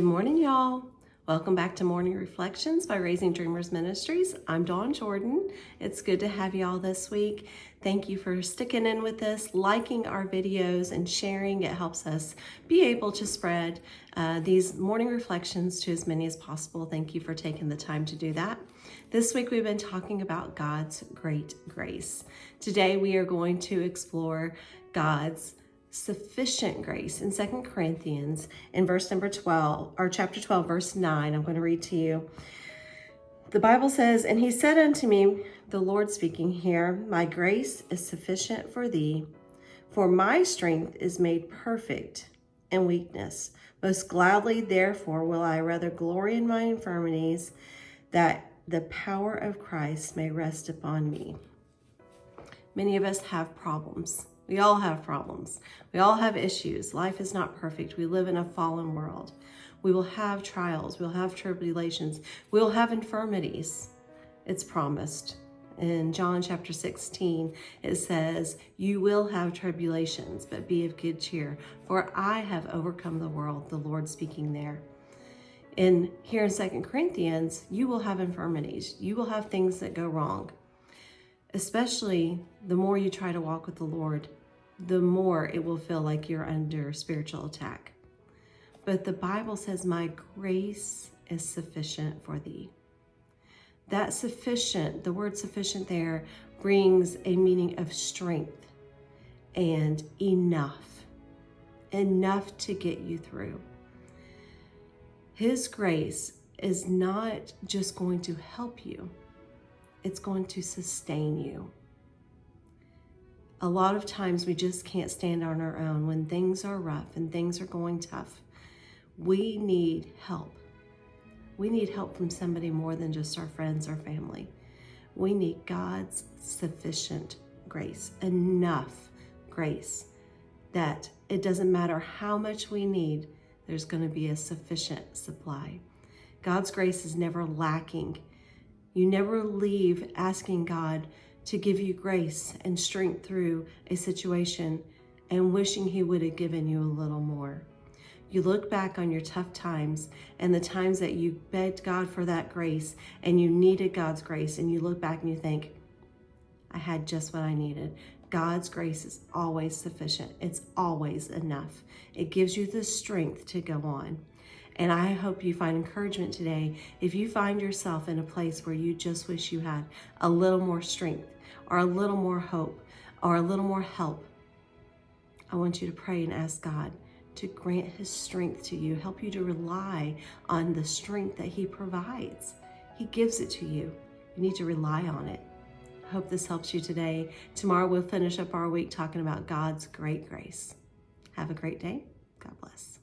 Good morning, y'all. Welcome back to Morning Reflections by Raising Dreamers Ministries. I'm Dawn Jordan. It's good to have y'all this week. Thank you for sticking in with us, liking our videos, and sharing. It helps us be able to spread these morning reflections to as many as possible. Thank you for taking the time to do that. This week we've been talking about God's great grace. Today we are going to explore God's sufficient grace in 2 Corinthians in verse number 12, or chapter 12, verse 9. I'm going to read to you. The Bible says, "And he said unto me," the Lord speaking here, "My grace is sufficient for thee, for my strength is made perfect in weakness. Most gladly, therefore, will I rather glory in my infirmities, that the power of Christ may rest upon me." Many of us have problems. We all have problems. We all have issues. Life is not perfect. We live in a fallen world. We will have trials. We'll have tribulations. We'll have infirmities. It's promised. In John chapter 16, it says, "You will have tribulations, but be of good cheer, for I have overcome the world," the Lord speaking there. And here in 2 Corinthians, you will have infirmities. You will have things that go wrong. Especially the more you try to walk with the Lord, the more it will feel like you're under spiritual attack. But the Bible says, "My grace is sufficient for thee." That sufficient, the word sufficient there, brings a meaning of strength and enough to get you through. His grace is not just going to help you, it's going to sustain you. A lot of times we just can't stand on our own. When things are rough and things are going tough, we need help. We need help from somebody more than just our friends or family. We need God's sufficient grace, enough grace that it doesn't matter how much we need, there's going to be a sufficient supply. God's grace is never lacking. You never leave asking God to give you grace and strength through a situation and wishing he would have given you a little more. You look back on your tough times and the times that you begged God for that grace and you needed God's grace, and you look back and you think, I had just what I needed. God's grace is always sufficient. It's always enough. It gives you the strength to go on. And I hope you find encouragement today. If you find yourself in a place where you just wish you had a little more strength or a little more hope or a little more help, I want you to pray and ask God to grant his strength to you, help you to rely on the strength that he provides. He gives it to you. You need to rely on it. I hope this helps you today. Tomorrow we'll finish up our week talking about God's great grace. Have a great day. God bless.